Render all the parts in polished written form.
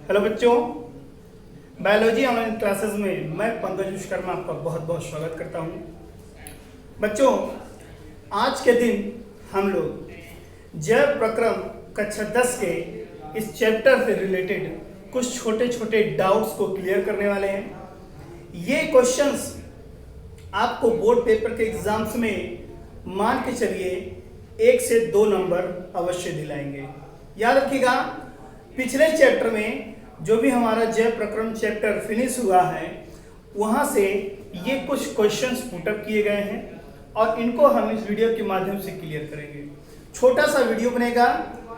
Hello बच्चों, biology online classes में मैं पंकज विश्वकर्मा आपका बहुत बहुत स्वागत करता हूं। बच्चों, आज के दिन हम लोग जैव प्रक्रम कक्षा 10 के इस चैप्टर से रिलेटेड कुछ छोटे छोटे डाउट्स को क्लियर करने वाले हैं। ये क्वेश्चंस आपको बोर्ड पेपर के एग्जाम्स में मान के चलिए 1 से 2 नंबर अवश्य दिलाएंगे। याद रखिएगा, पिछले चैप्टर में जो भी हमारा जैव प्रक्रम चैप्टर फिनिश हुआ है वहां से ये कुछ क्वेश्चंस पुटअप किए गए हैं और इनको हम इस वीडियो के माध्यम से क्लियर करेंगे। छोटा सा वीडियो बनेगा,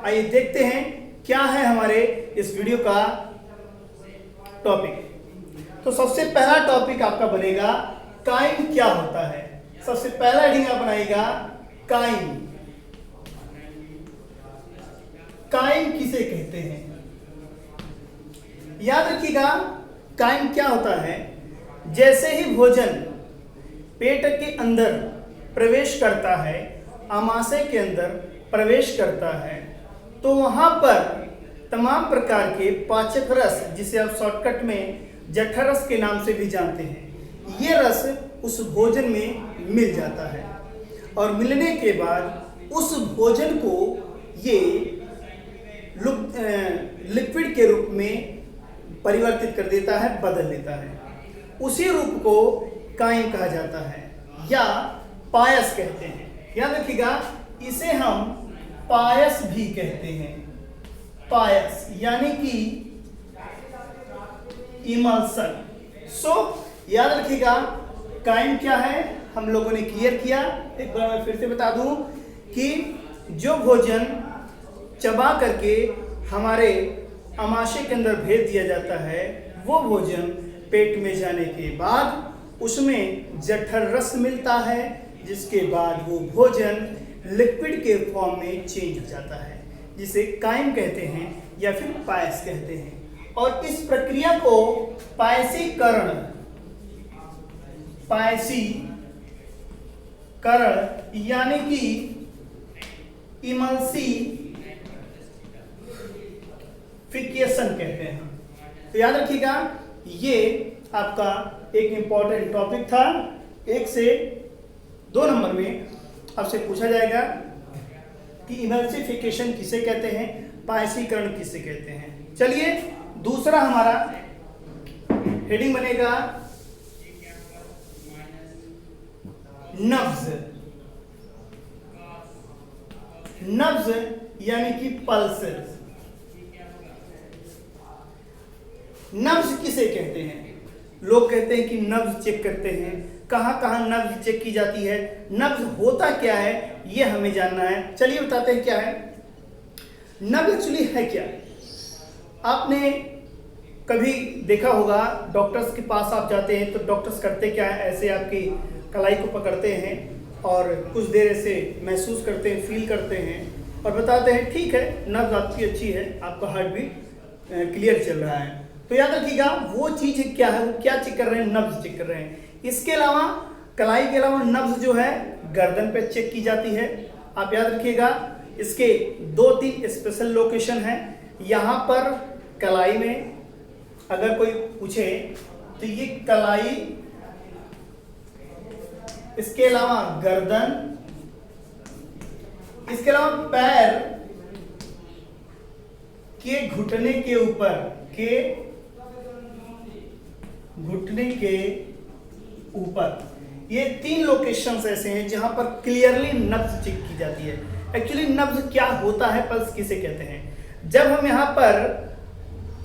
आइए देखते हैं क्या है हमारे इस वीडियो का टॉपिक। तो सबसे पहला टॉपिक आपका बनेगा काइम क्या होता है। सबसे पहला हेडिंग आप बनाएगा काइम। काइम किसे कहते हैं? याद रखिएगा, काइम क्या होता है? जैसे ही भोजन पेट के अंदर प्रवेश करता है, आमाशय के अंदर प्रवेश करता है, तो वहां पर तमाम प्रकार के पाचक रस, जिसे आप शॉर्टकट में जठरस के नाम से भी जानते हैं, ये रस उस भोजन में मिल जाता है और मिलने के बाद उस भोजन को ये लिक्विड के रूप में परिवर्तित कर देता है, बदल देता है। उसी रूप को काइम कहा जाता है या पायस कहते हैं। याद रखिएगा, इसे हम पायस भी कहते हैं। पायस यानी कि इमल्सन। याद रखिएगा, काइम क्या है हम लोगों ने क्लियर किया। एक बार मैं फिर से बता दूं कि जो भोजन चबा करके हमारे आमाशय के अंदर भेज दिया जाता है, वो भोजन पेट में जाने के बाद उसमें जठर रस मिलता है, जिसके बाद वो भोजन लिक्विड के फॉर्म में चेंज हो जाता है, जिसे काइम कहते हैं या फिर पायस कहते हैं। और इस प्रक्रिया को पायसीकरण यानी कि इमल्सिफिकेशन कहते हैं। तो याद रखिएगा, ये आपका एक इंपॉर्टेंट टॉपिक था। 1 से 2 नंबर में आपसे पूछा जाएगा कि इमल्सिफिकेशन किसे कहते हैं, पायसीकरण किसे कहते हैं। चलिए, दूसरा हमारा हेडिंग बनेगा नब्ज। नब्ज यानी कि पल्सेस। नब्ज किसे कहते हैं? लोग कहते हैं कि नब्ज चेक करते हैं। कहां कहां नब्ज चेक की जाती है, नब्ज होता क्या है, ये हमें जानना है। चलिए बताते हैं क्या है नब्ज। एक्चुअली है क्या? आपने कभी देखा होगा, डॉक्टर्स के पास आप जाते हैं तो डॉक्टर्स करते क्या है, ऐसे आपकी कलाई को पकड़ते हैं और कुछ देर ऐसे महसूस करते हैं, फील करते हैं और बताते हैं ठीक है, नब्ज आपकी अच्छी है, आपका हार्ट बीट क्लियर चल रहा है। तो याद रखिएगा, वो चीज़ क्या है, वो क्या चेक कर रहे हैं, नब्ज चेक कर रहे हैं। इसके अलावा कलाई के अलावा नब्ज जो है गर्दन पे चेक की जाती है। आप याद रखिएगा, इसके 2-3 स्पेशल लोकेशन हैं। यहाँ पर कलाई में अगर कोई पूछे तो ये कलाई, इसके अलावा गर्दन, इसके अलावा पैर के घुटने के ऊपर, ये 3 लोकेशंस ऐसे हैं जहां पर क्लियरली नब्ज चेक की जाती है। एक्चुअली नब्ज क्या होता है, पल्स किसे कहते हैं? जब हम यहाँ पर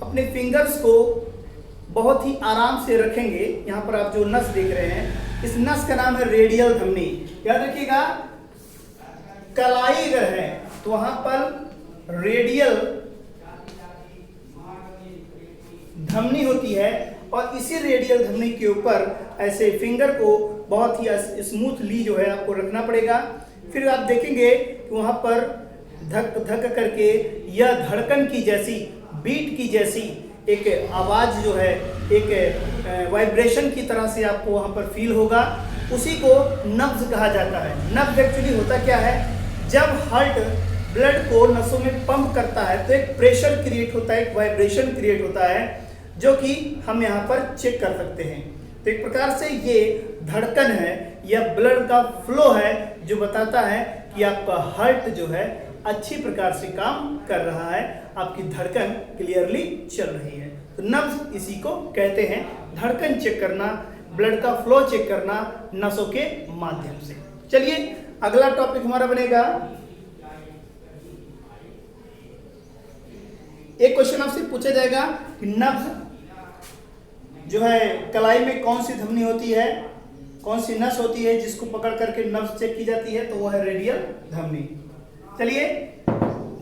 अपने फिंगर्स को बहुत ही आराम से रखेंगे, यहाँ पर आप जो नस देख रहे हैं, इस नस का नाम है रेडियल धमनी। याद रखिएगा, कलाई अगर है तो वहां पर रेडियल धमनी होती है और इसी रेडियल धमनी के ऊपर ऐसे फिंगर को बहुत ही स्मूथली जो है आपको रखना पड़ेगा। फिर आप देखेंगे कि वहां पर धक धक करके या धड़कन की जैसी, बीट की जैसी एक आवाज जो है, एक वाइब्रेशन की तरह से आपको वहां पर फील होगा। उसी को नब्ज कहा जाता है। नब्ज एक्चुअली होता क्या है, जब हार्ट ब्लड को नसों में पंप करता है तो एक प्रेशर क्रिएट होता है, एक वाइब्रेशन क्रिएट होता है, जो कि हम यहाँ पर चेक कर सकते हैं। तो एक प्रकार से ये धड़कन है या ब्लड का फ्लो है जो बताता है कि आपका हार्ट जो है अच्छी प्रकार से काम कर रहा है, आपकी धड़कन क्लियरली चल रही है। तो नब्ज इसी को कहते हैं, धड़कन चेक करना, ब्लड का फ्लो चेक करना नसों के माध्यम से। चलिए अगला टॉपिक हमारा बनेगा, एक क्वेश्चन आपसे पूछा जाएगा कि नब्ज जो है कलाई में कौन सी धमनी होती है, कौन सी नस होती है जिसको पकड़ करके नब्ज चेक की जाती है, तो वो है रेडियल धमनी। चलिए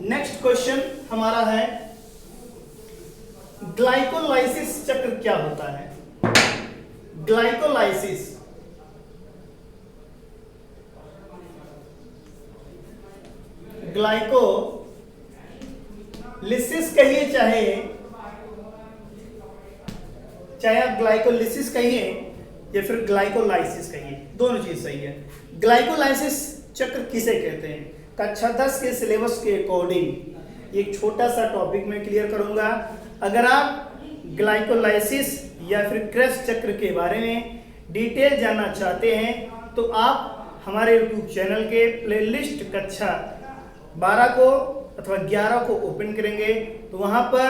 नेक्स्ट क्वेश्चन हमारा है, ग्लाइकोलाइसिस चक्र क्या होता है? ग्लाइकोलाइसिस, ग्लाइकोलिसिस कहिए चाहे आप ग्लाइकोलिसिस कहिए या फिर ग्लाइकोलाइसिस कहिए, दोनों चीज सही है। ग्लाइकोलाइसिस चक्र किसे कहते हैं? कक्षा 10 के सिलेबस के अकॉर्डिंग एक छोटा सा टॉपिक में क्लियर करूंगा। अगर आप ग्लाइकोलाइसिस या फिर क्रेब्स चक्र के बारे में डिटेल जानना चाहते हैं तो आप हमारे यूट्यूब चैनल के प्लेलिस्ट कक्षा 12 को अथवा 11 को ओपन करेंगे तो वहां पर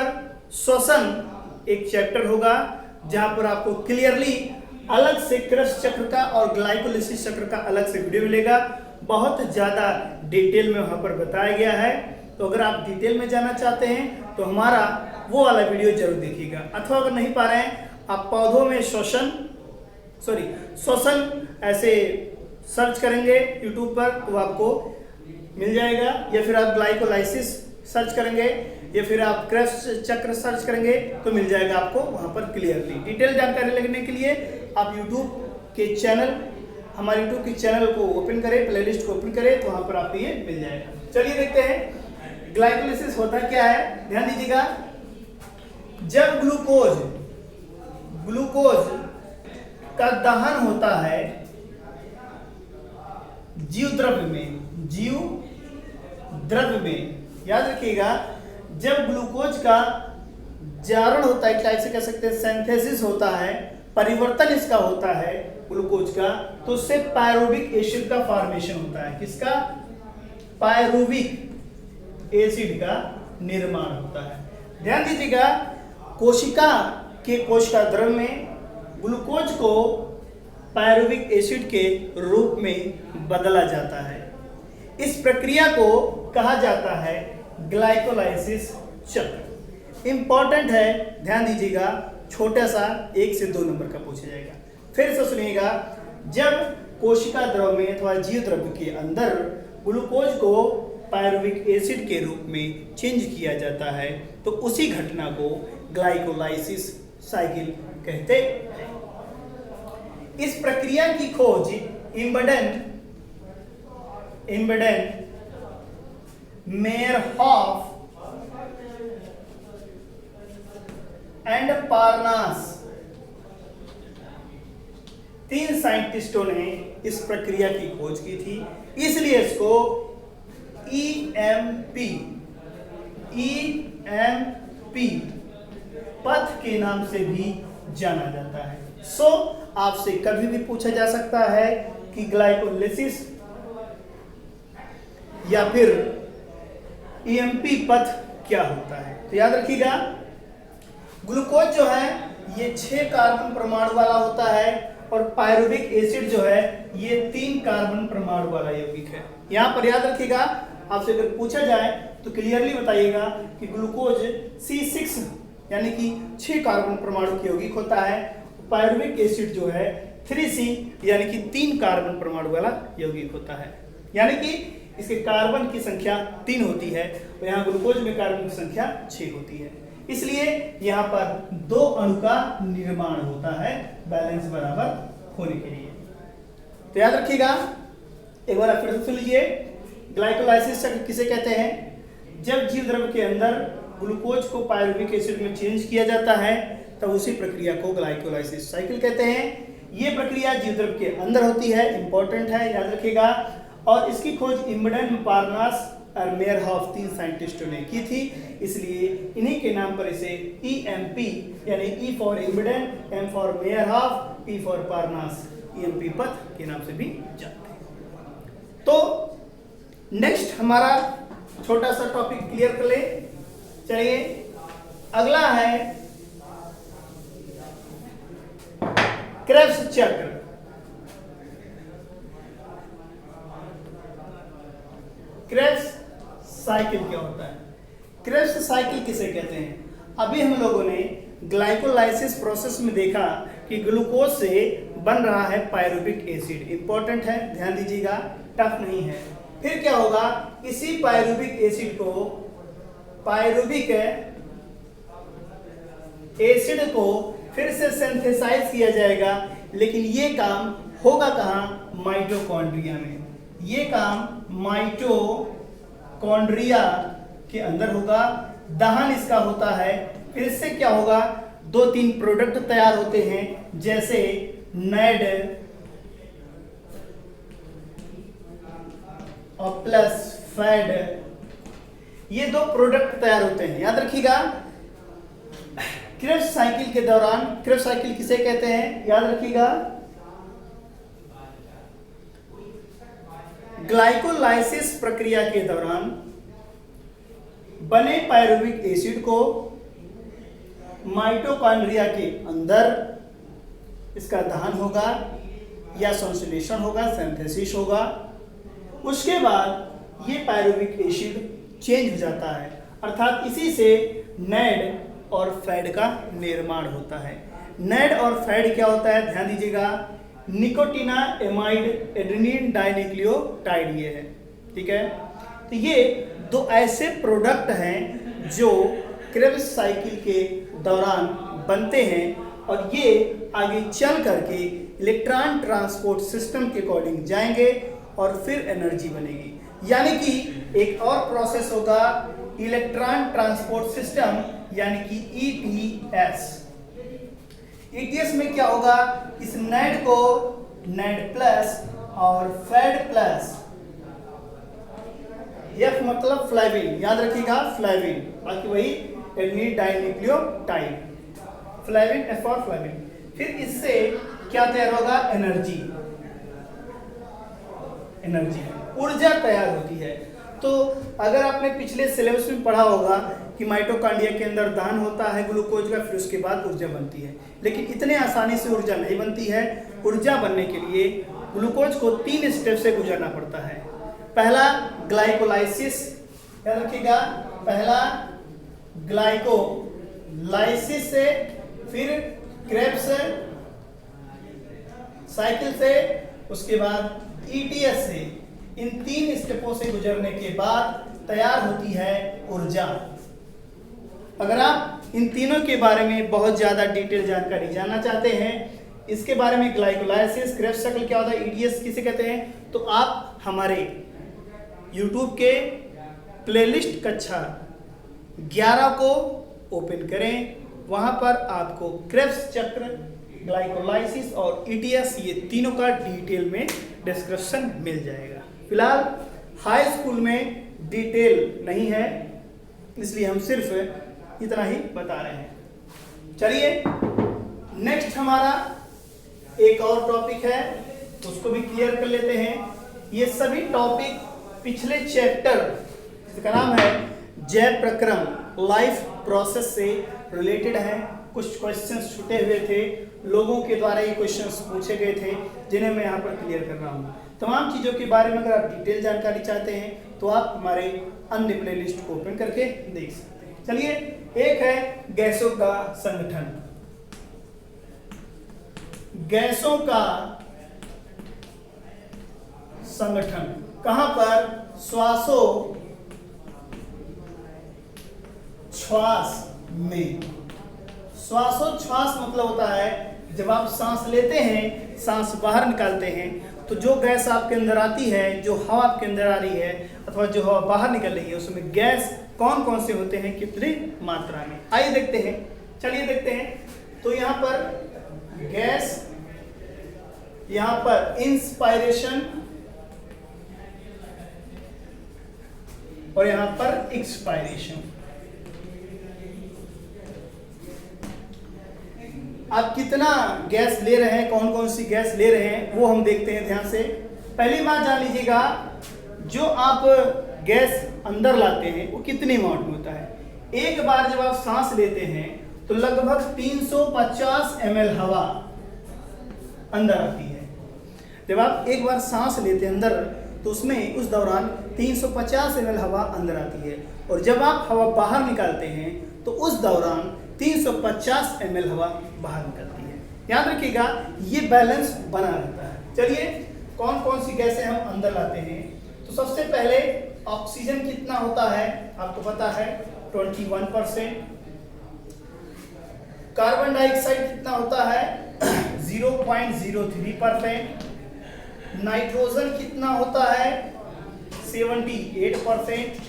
श्वसन एक चैप्टर होगा जहां पर आपको क्लियरली अलग से क्रेब्स चक्र का और ग्लाइकोलाइसिस चक्र का अलग से वीडियो मिलेगा। बहुत ज़्यादा डिटेल में वहां पर बताया गया है। तो अगर आप डिटेल में जानना चाहते हैं तो हमारा वो वाला वीडियो जरूर देखिएगा, अथवा अगर नहीं पा रहे हैं आप पौधों में श्वसन ऐसे सर्च करेंगे यूट्यूब पर तो आपको मिल जाएगा, या फिर आप ग्लाइकोलाइसिस सर्च करेंगे या फिर आप क्रेब्स चक्र सर्च करेंगे तो मिल जाएगा आपको वहां पर क्लियरली। डिटेल जानकारी लेने के लिए आप यूट्यूब के चैनल, हमारे यूट्यूब के चैनल को ओपन करें, प्लेलिस्ट को ओपन करें तो वहां पर आपको ये मिल जाएगा। चलिए देखते हैं ग्लाइकोलाइसिस होता क्या है। ध्यान दीजिएगा, जब ग्लूकोज का दहन होता है जीव द्रव्य में, याद रखिएगा, जब ग्लूकोज का जारण होता है, टाइप से कह सकते हैं सिंथेसिस होता है, परिवर्तन इसका होता है ग्लूकोज का, तो उससे पायरुविक एसिड का फॉर्मेशन होता है। किसका? पायरुविक एसिड का निर्माण होता है। ध्यान दीजिएगा, कोशिका द्रव्य में ग्लूकोज को पायरुविक एसिड के रूप में बदला जाता है। इस प्रक्रिया को कहा जाता है ग्लाइकोलाइसिस चक्र। इंपॉर्टेंट है, ध्यान दीजिएगा, छोटा सा 1 से 2 नंबर का पूछा जाएगा। फिर से सुनिएगा, जब कोशिका द्रव्य में अथवा जीव द्रव्य के अंदर ग्लूकोज को पायरुविक एसिड के रूप में चेंज किया जाता है तो उसी घटना को ग्लाइकोलाइसिस साइकिल कहते हैं। इस प्रक्रिया की खोज इम्बेडेन मेयरहॉफ एंड पार्नास, 3 साइंटिस्टों ने इस प्रक्रिया की खोज की थी, इसलिए इसको EMP पथ के नाम से भी जाना जाता है। आपसे कभी भी पूछा जा सकता है कि ग्लाइकोलाइसिस या फिर EMP पथ क्या होता है, तो याद रखिएगा, ग्लूकोज जो है ये 6 कार्बन परमाणु वाला होता है और पायरुविक एसिड जो है ये 3 कार्बन परमाणु वाला यौगिक है। यहां पर याद रखिएगा, आपसे अगर पूछा जाए तो क्लियरली बताइएगा कि ग्लूकोज C6 यानी कि 6 कार्बन परमाणु के यौगिक होता है, पायरुविक एसिड जो है 3C यानी कि 3 कार्बन परमाणु वाला यौगिक होता है, यानी कि इसके कार्बन की संख्या 3 होती है और यहाँ ग्लूकोज में कार्बन की संख्या 6 होती है, इसलिए यहाँ पर 2 अणु का निर्माण होता है बैलेंस बराबर होने के लिए। तो याद रखिएगा, एक बार फिर से सुन लीजिए, ग्लाइकोलाइसिस चक्र किसे कहते हैं? जब जीव द्रव्य के अंदर ग्लूकोज को पायरुविक एसिड में चेंज किया जाता है तब उसी प्रक्रिया को ग्लाइकोलाइसिस साइकिल कहते हैं। ये प्रक्रिया जीव द्रव्य के अंदर होती है, इंपॉर्टेंट है, याद रखिएगा। और इसकी खोज इम्बेडेन पार्नास और मेयरहॉफ 3 साइंटिस्टों ने की थी, इसलिए इन्हीं के नाम पर इसे EMP यानी E for Embden, M for Meyerhof, P for Parnas, EMP पथ के नाम से भी जानते हैं। तो नेक्स्ट हमारा छोटा सा टॉपिक क्लियर कर ले। चलिए अगला है क्रेब्स चक्र। क्रेब्स साइकिल क्या होता है? क्रेब्स साइकिल किसे कहते हैं? अभी हम लोगों ने ग्लाइकोलाइसिस प्रोसेस में देखा कि ग्लूकोज से बन रहा है पायरुविक एसिड। इंपॉर्टेंट है, ध्यान दीजिएगा, टफ नहीं है। फिर क्या होगा, इसी पायरुविक एसिड को, पायरुविक एसिड को फिर से सिंथेसाइज किया जाएगा, लेकिन ये काम होगा कहाँ? माइटोकॉन्ड्रिया में। ये काम माइटोकॉन्ड्रिया के अंदर होगा, दहन इसका होता है। फिर इससे क्या होगा, 2-3 प्रोडक्ट तैयार होते हैं, जैसे नेड और प्लस फैड, ये 2 प्रोडक्ट तैयार होते हैं। याद रखिएगा, क्रेब्स साइकिल के दौरान, क्रेब्स साइकिल किसे कहते हैं? याद रखिएगा, ग्लाइकोलाइसिस प्रक्रिया के दौरान बने पायरुविक एसिड को माइटोकॉन्ड्रिया के अंदर इसका दहन होगा या संश्लेषण होगा, सिंथेसिस होगा। उसके बाद ये पायरुविक एसिड चेंज हो जाता है, अर्थात इसी से नेड और फैड का निर्माण होता है। नेड और फैड क्या होता है? ध्यान दीजिएगा, निकोटिनामाइड एडेनिन डाइन्यूक्लियोटाइड ये है, ठीक है। तो ये 2 ऐसे प्रोडक्ट हैं जो क्रेब्स साइकिल के दौरान बनते हैं, और ये आगे चल करके इलेक्ट्रॉन ट्रांसपोर्ट सिस्टम के अकॉर्डिंग जाएंगे और फिर एनर्जी बनेगी। यानी कि एक और प्रोसेस होगा, इलेक्ट्रॉन ट्रांसपोर्ट सिस्टम, यानी कि ETS। ETS में क्या होगा, इस नेड को नेड प्लस और फैड प्लस, F मतलब फ्लेविन, याद रखिएगा फ्लेविन, बाकी वही एडेनिन डाइन्यूक्लियोटाइड, फ्लेविन F और फ्लेविन। फिर इससे क्या तैयार होगा? एनर्जी, ऊर्जा तैयार होती है। तो अगर आपने पिछले सिलेबस में पढ़ा होगा कि माइटोकॉन्ड्रिया के अंदर दहन होता है ग्लूकोज का, फिर उसके बाद ऊर्जा बनती है, लेकिन इतने आसानी से ऊर्जा नहीं बनती है। ऊर्जा बनने के लिए ग्लूकोज को 3 स्टेप से गुजरना पड़ता है। पहला ग्लाइकोलाइसिस, याद रखिएगा, पहला ग्लाइकोलाइसिस से, फिर क्रेब्स साइकिल से, उसके बाद ETS से। इन 3 स्टेपों से गुजरने के बाद तैयार होती है ऊर्जा। अगर आप इन तीनों के बारे में बहुत ज़्यादा डिटेल जानकारी जानना चाहते हैं, इसके बारे में ग्लाइकोलाइसिस, क्रेब्स साइकिल क्या होता है, ETS किसे कहते हैं, तो आप हमारे YouTube के प्लेलिस्ट कक्षा 11 को ओपन करें। वहाँ पर आपको क्रेब्स चक्र, ग्लाइकोलाइसिस और ETS, ये तीनों का डिटेल में डिस्क्रिप्शन मिल जाएगा। फिलहाल हाई स्कूल में डिटेल नहीं है, इसलिए हम सिर्फ इतना ही बता रहे हैं। चलिए नेक्स्ट हमारा एक और टॉपिक है, उसको भी क्लियर कर लेते हैं। ये सभी टॉपिक पिछले चैप्टर, जिसका नाम है जैव प्रक्रम, लाइफ प्रोसेस से रिलेटेड है। कुछ क्वेश्चंस छूटे हुए थे, लोगों के द्वारा ये क्वेश्चंस पूछे गए थे, जिन्हें मैं यहाँ पर क्लियर कर रहा हूँ। तमाम चीज़ों के बारे में अगर आप डिटेल जानकारी चाहते हैं तो आप हमारे अन्य प्लेलिस्ट को ओपन करके देख सकते हैं। चलिए, एक है गैसों का संगठन। गैसों का संगठन कहां पर? श्वासोच्छ्वास में। श्वासोच्छ्वास मतलब होता है जब आप सांस लेते हैं, सांस बाहर निकालते हैं, तो जो गैस आपके अंदर आती है, जो हवा आपके अंदर आ रही है अथवा जो हवा बाहर निकल रही है, उसमें गैस कौन कौन से होते हैं, कितनी मात्रा में, आइए देखते हैं। चलिए देखते हैं। तो यहाँ पर गैस, यहाँ पर इंस्पायरेशन और यहाँ पर एक्सपायरेशन। आप कितना गैस ले रहे हैं, कौन कौन सी गैस ले रहे हैं, वो हम देखते हैं ध्यान से। पहली बात जान लीजिएगा, जो आप गैस अंदर लाते हैं वो कितने अमाउंट में होता है। एक बार जब आप सांस लेते हैं तो लगभग 350 ml हवा अंदर आती है। जब आप एक बार सांस लेते हैं अंदर तो उसमें उस दौरान 350 ml हवा अंदर आती है, और जब आप हवा बाहर निकालते हैं तो उस दौरान 350 ml हवा बाहर निकलती है। याद रखिएगा, ये बैलेंस बना रहता है। चलिए, कौन कौन सी गैसें हम अंदर लाते हैं। तो सबसे पहले ऑक्सीजन कितना होता है आपको पता है, 21%। कार्बन डाइऑक्साइड कितना होता है, 0.03%। नाइट्रोजन कितना होता है, 78%।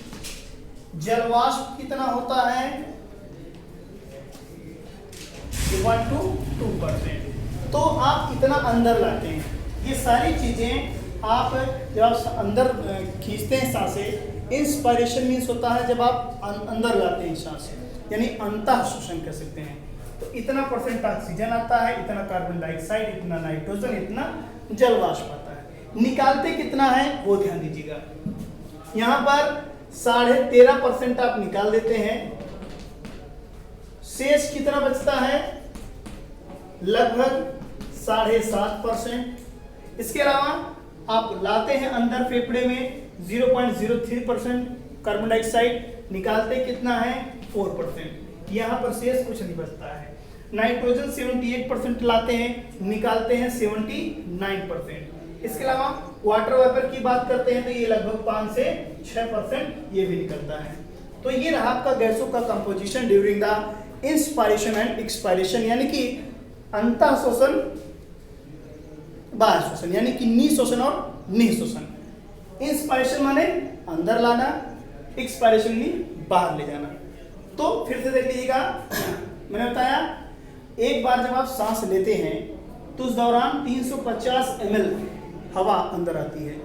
जलवाष्प कितना होता है, 1 to 2%। तो आप इतना अंदर लाते हैं। ये सारी चीजें आप जब आप अंदर खींचते हैं सांसें, इंस्पायरेशन मीन्स होता है जब आप अंदर लाते हैं सांसें, यानी अंतः शोषण कर सकते हैं। तो इतना परसेंट ऑक्सीजन आता है, इतना कार्बन डाइऑक्साइड, इतना नाइट्रोजन, इतना जलवाष्प आता है। निकालते कितना है वो ध्यान दीजिएगा। यहाँ पर 13.5% आप निकाल देते हैं, शेष कितना बचता है, लगभग 7.5%। इसके अलावा आप लाते हैं अंदर फेफड़े में 0.03% कार्बन डाइऑक्साइड, निकालते कितना है, 4%। यहाँ पर शेष कुछ नहीं बचता है। नाइट्रोजन 78% लाते हैं, निकालते हैं 79%। इसके अलावा वाटर वेपर की बात करते हैं तो ये लगभग 5 से 6% ये भी निकलता है। तो ये रहा आपका गैसों का composition during the inspiration and expiration, यानी कि अंतः शोषण, बाह्य शोषण, यानी कि निशोषण और निःशोषण। इंस्पायरेशन माने अंदर लाना, एक्सपायरेशन में बाहर ले जाना। तो फिर से देख लीजिएगा, मैंने बताया एक बार जब आप सांस लेते हैं तो उस दौरान 350 ml हवा अंदर आती है,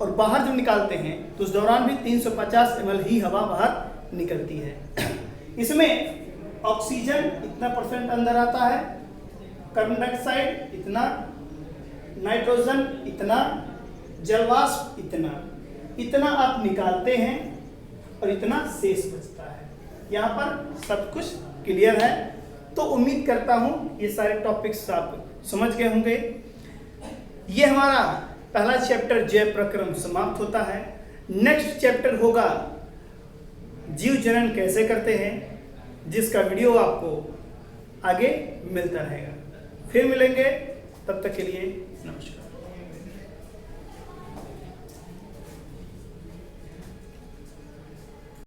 और बाहर जब निकालते हैं तो उस दौरान भी 350 ml ही हवा बाहर निकलती है। इसमें ऑक्सीजन इतना परसेंट अंदर आता है, कार्बन डाइऑक्साइड इतना, नाइट्रोजन इतना, जलवाष्प इतना, इतना आप निकालते हैं और इतना शेष बचता है। यहाँ पर सब कुछ क्लियर है। तो उम्मीद करता हूँ ये सारे टॉपिक्स आप समझ गए होंगे। ये हमारा पहला चैप्टर जैव प्रक्रम समाप्त होता है। नेक्स्ट चैप्टर होगा जीव जनन कैसे करते हैं, जिसका वीडियो आपको आगे मिलता रहेगा। फिर मिलेंगे, तब तक के लिए नमस्कार।